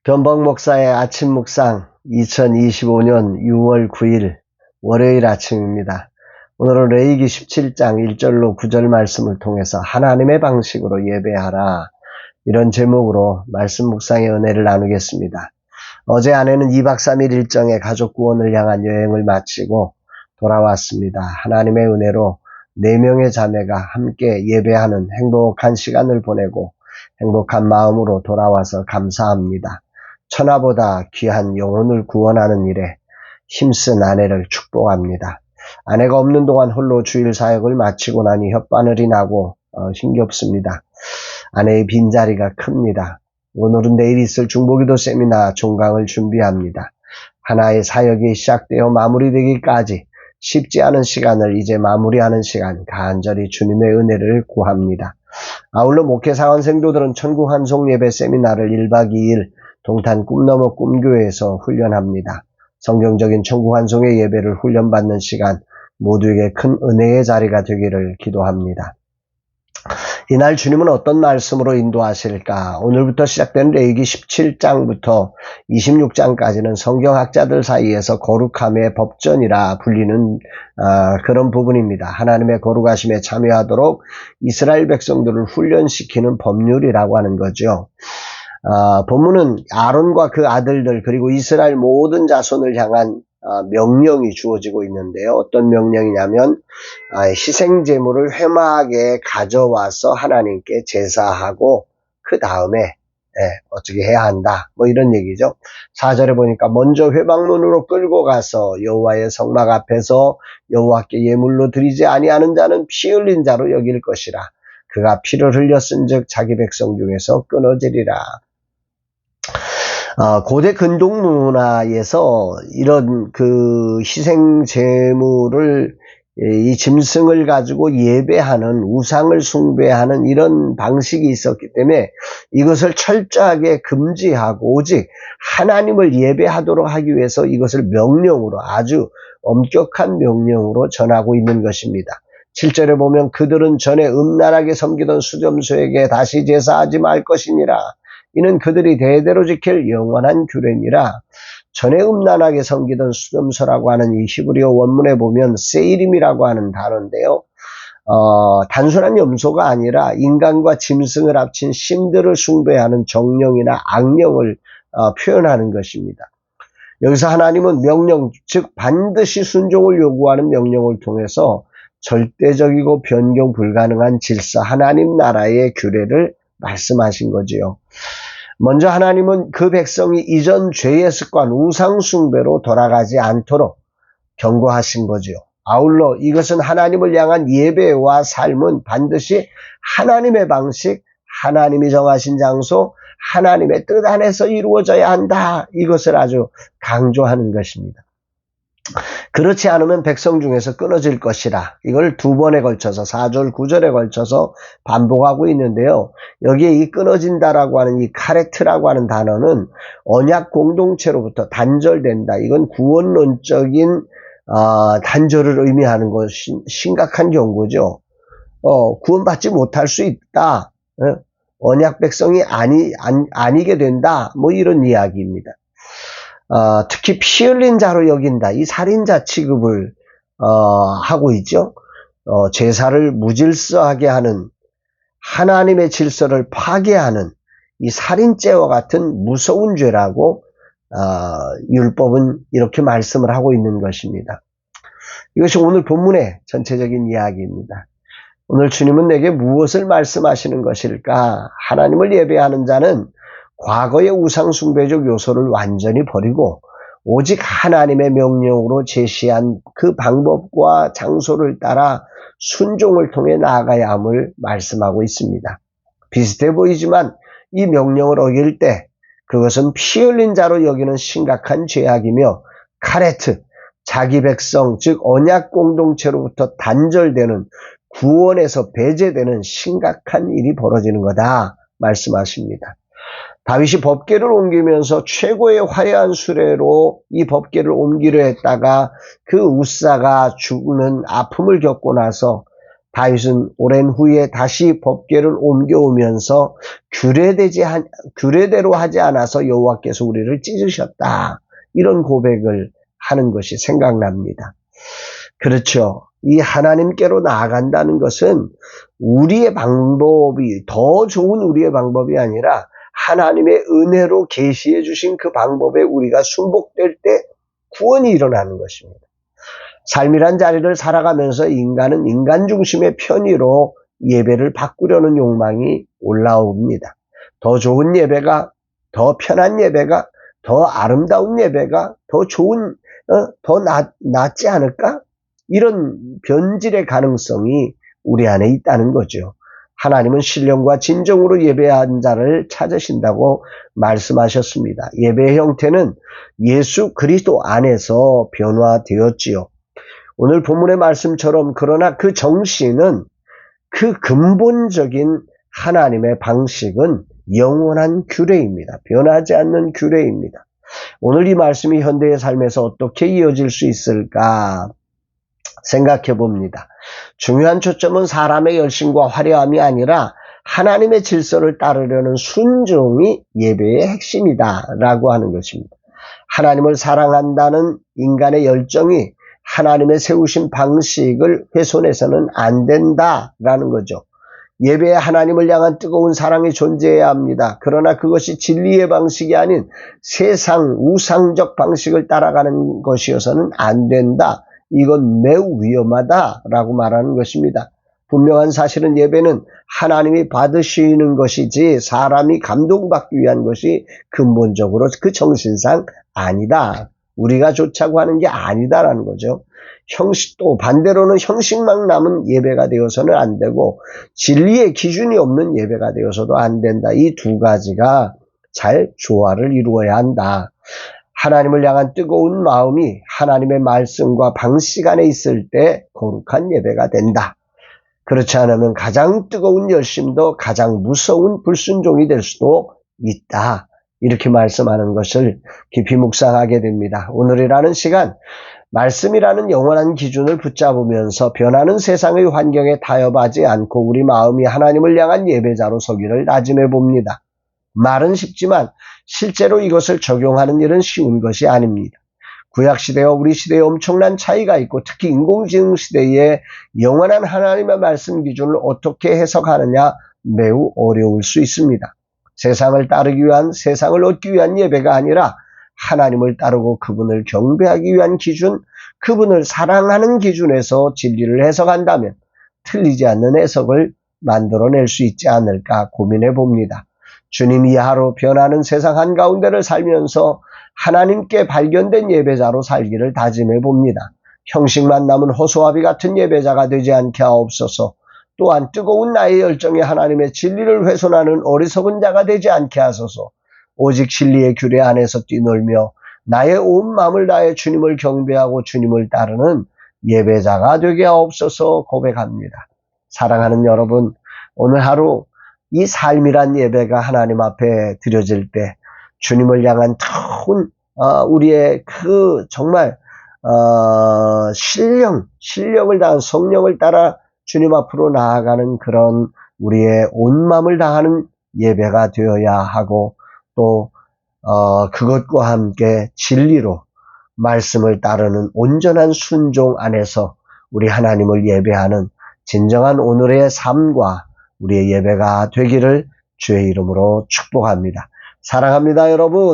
변방 목사의 아침 묵상 2025년 6월 9일 월요일 아침입니다. 오늘은 레위기 17장 1절로 9절 말씀을 통해서 하나님의 방식으로 예배하라, 이런 제목으로 말씀 묵상의 은혜를 나누겠습니다. 어제 아내는 2박 3일 일정의 가족 구원을 향한 여행을 마치고 돌아왔습니다. 하나님의 은혜로 4명의 자매가 함께 예배하는 행복한 시간을 보내고 행복한 마음으로 돌아와서 감사합니다. 천하보다 귀한 영혼을 구원하는 일에 힘쓴 아내를 축복합니다. 아내가 없는 동안 홀로 주일 사역을 마치고 나니 혓바늘이 나고 힘겹습니다. 아내의 빈자리가 큽니다. 오늘은 내일 있을 중보기도 세미나 종강을 준비합니다. 하나의 사역이 시작되어 마무리되기까지 쉽지 않은 시간을 이제 마무리하는 시간, 간절히 주님의 은혜를 구합니다. 아울러 목회사원 생도들은 천국 환송 예배 세미나를 1박 2일 동탄 꿈너머 꿈교회에서 훈련합니다. 성경적인 천국 환송의 예배를 훈련받는 시간, 모두에게 큰 은혜의 자리가 되기를 기도합니다. 이날 주님은 어떤 말씀으로 인도하실까? 오늘부터 시작된 레위기 17장부터 26장까지는 성경학자들 사이에서 거룩함의 법전이라 불리는 그런 부분입니다. 하나님의 거룩하심에 참여하도록 이스라엘 백성들을 훈련시키는 법률이라고 하는 거죠. 본문은 아론과 그 아들들 그리고 이스라엘 모든 자손을 향한 명령이 주어지고 있는데요. 어떤 명령이냐면 희생제물을 회막에 가져와서 하나님께 제사하고 그 다음에 어떻게 해야 한다, 뭐 이런 얘기죠. 4절에 보니까 먼저 회막문으로 끌고 가서 여호와의 성막 앞에서 여호와께 예물로 드리지 아니하는 자는 피 흘린 자로 여길 것이라. 그가 피를 흘렸은즉 자기 백성 중에서 끊어지리라. 고대 근동 문화에서 이런 그 희생 제물을, 이 짐승을 가지고 예배하는, 우상을 숭배하는 이런 방식이 있었기 때문에 이것을 철저하게 금지하고 오직 하나님을 예배하도록 하기 위해서 이것을 명령으로, 아주 엄격한 명령으로 전하고 있는 것입니다. 7절에 보면 그들은 전에 음란하게 섬기던 수점소에게 다시 제사하지 말 것이니라. 이는 그들이 대대로 지킬 영원한 규례니라. 전에 음란하게 섬기던 수점소라고 하는 이 히브리어 원문에 보면 세이림이라고 하는 단어인데요. 단순한 염소가 아니라 인간과 짐승을 합친 신들을 숭배하는 정령이나 악령을 표현하는 것입니다. 여기서 하나님은 명령, 즉 반드시 순종을 요구하는 명령을 통해서 절대적이고 변경 불가능한 질서, 하나님 나라의 규례를 말씀하신 거지요. 먼저 하나님은 그 백성이 이전 죄의 습관, 우상 숭배로 돌아가지 않도록 경고하신 거지요. 아울러 이것은 하나님을 향한 예배와 삶은 반드시 하나님의 방식, 하나님이 정하신 장소, 하나님의 뜻 안에서 이루어져야 한다, 이것을 아주 강조하는 것입니다. 그렇지 않으면 백성 중에서 끊어질 것이라. 이걸 2번에 걸쳐서 4절 9절에 걸쳐서 반복하고 있는데요. 여기에 이 끊어진다라고 하는 이 카레트라고 하는 단어는 언약 공동체로부터 단절된다. 이건 구원론적인 단절을 의미하는 것이 심각한 경고죠. 구원받지 못할 수 있다. 언약 백성이 아니게 된다. 뭐 이런 이야기입니다. 특히 피 흘린 자로 여긴다. 이 살인자 취급을 하고 있죠. 제사를 무질서하게 하는, 하나님의 질서를 파괴하는 이 살인죄와 같은 무서운 죄라고 율법은 이렇게 말씀을 하고 있는 것입니다. 이것이 오늘 본문의 전체적인 이야기입니다. 오늘 주님은 내게 무엇을 말씀하시는 것일까? 하나님을 예배하는 자는 과거의 우상숭배적 요소를 완전히 버리고 오직 하나님의 명령으로 제시한 그 방법과 장소를 따라 순종을 통해 나아가야 함을 말씀하고 있습니다. 비슷해 보이지만 이 명령을 어길 때 그것은 피 흘린 자로 여기는 심각한 죄악이며 카레트, 자기 백성, 즉 언약 공동체로부터 단절되는, 구원에서 배제되는 심각한 일이 벌어지는 거다 말씀하십니다. 다윗이 법궤를 옮기면서 최고의 화려한 수레로 이 법궤를 옮기려 했다가 그 웃사가 죽는 아픔을 겪고 나서 다윗은 오랜 후에 다시 법궤를 옮겨오면서 규례대로 하지 않아서 여호와께서 우리를 찢으셨다. 이런 고백을 하는 것이 생각납니다. 그렇죠. 이 하나님께로 나아간다는 것은 우리의 방법이, 더 좋은 우리의 방법이 아니라 하나님의 은혜로 계시해 주신 그 방법에 우리가 순복될 때 구원이 일어나는 것입니다. 삶이란 자리를 살아가면서 인간은 인간 중심의 편의로 예배를 바꾸려는 욕망이 올라옵니다. 더 좋은 예배가, 더 편한 예배가, 더 아름다운 예배가, 더 좋은, 더 낫지 않을까? 이런 변질의 가능성이 우리 안에 있다는 거죠. 하나님은 신령과 진정으로 예배한 자를 찾으신다고 말씀하셨습니다. 예배의 형태는 예수 그리스도 안에서 변화되었지요. 오늘 본문의 말씀처럼 그러나 그 정신은, 그 근본적인 하나님의 방식은 영원한 규례입니다. 변하지 않는 규례입니다. 오늘 이 말씀이 현대의 삶에서 어떻게 이어질 수 있을까 생각해 봅니다. 중요한 초점은 사람의 열심과 화려함이 아니라 하나님의 질서를 따르려는 순종이 예배의 핵심이다 라고 하는 것입니다. 하나님을 사랑한다는 인간의 열정이 하나님의 세우신 방식을 훼손해서는 안 된다라는 거죠. 예배에 하나님을 향한 뜨거운 사랑이 존재해야 합니다. 그러나 그것이 진리의 방식이 아닌 세상 우상적 방식을 따라가는 것이어서는 안 된다. 이건 매우 위험하다라고 말하는 것입니다. 분명한 사실은 예배는 하나님이 받으시는 것이지 사람이 감동받기 위한 것이 근본적으로 그 정신상 아니다. 우리가 좋자고 하는 게 아니다라는 거죠. 또 반대로는 형식만 남은 예배가 되어서는 안 되고 진리의 기준이 없는 예배가 되어서도 안 된다. 이 두 가지가 잘 조화를 이루어야 한다. 하나님을 향한 뜨거운 마음이 하나님의 말씀과 방식 안에 있을 때 거룩한 예배가 된다. 그렇지 않으면 가장 뜨거운 열심도 가장 무서운 불순종이 될 수도 있다. 이렇게 말씀하는 것을 깊이 묵상하게 됩니다. 오늘이라는 시간, 말씀이라는 영원한 기준을 붙잡으면서 변하는 세상의 환경에 타협하지 않고 우리 마음이 하나님을 향한 예배자로 서기를 다짐해 봅니다. 말은 쉽지만 실제로 이것을 적용하는 일은 쉬운 것이 아닙니다. 구약시대와 우리 시대에 엄청난 차이가 있고 특히 인공지능 시대에 영원한 하나님의 말씀 기준을 어떻게 해석하느냐 매우 어려울 수 있습니다. 세상을 따르기 위한, 세상을 얻기 위한 예배가 아니라 하나님을 따르고 그분을 경배하기 위한 기준, 그분을 사랑하는 기준에서 진리를 해석한다면 틀리지 않는 해석을 만들어낼 수 있지 않을까 고민해 봅니다. 주님 이하로 변하는 세상 한가운데를 살면서 하나님께 발견된 예배자로 살기를 다짐해 봅니다. 형식만 남은 허수아비 같은 예배자가 되지 않게 하옵소서. 또한 뜨거운 나의 열정이 하나님의 진리를 훼손하는 어리석은 자가 되지 않게 하소서. 오직 진리의 규례 안에서 뛰놀며 나의 온 마음을 다해 주님을 경배하고 주님을 따르는 예배자가 되게 하옵소서 고백합니다. 사랑하는 여러분, 오늘 하루 이 삶이란 예배가 하나님 앞에 드려질 때 주님을 향한 큰 우리의 그 정말 신령을 다한 성령을 따라 주님 앞으로 나아가는 그런 우리의 온 마음을 다하는 예배가 되어야 하고 또 그것과 함께 진리로 말씀을 따르는 온전한 순종 안에서 우리 하나님을 예배하는 진정한 오늘의 삶과 우리의 예배가 되기를 주의 이름으로 축복합니다. 사랑합니다, 여러분.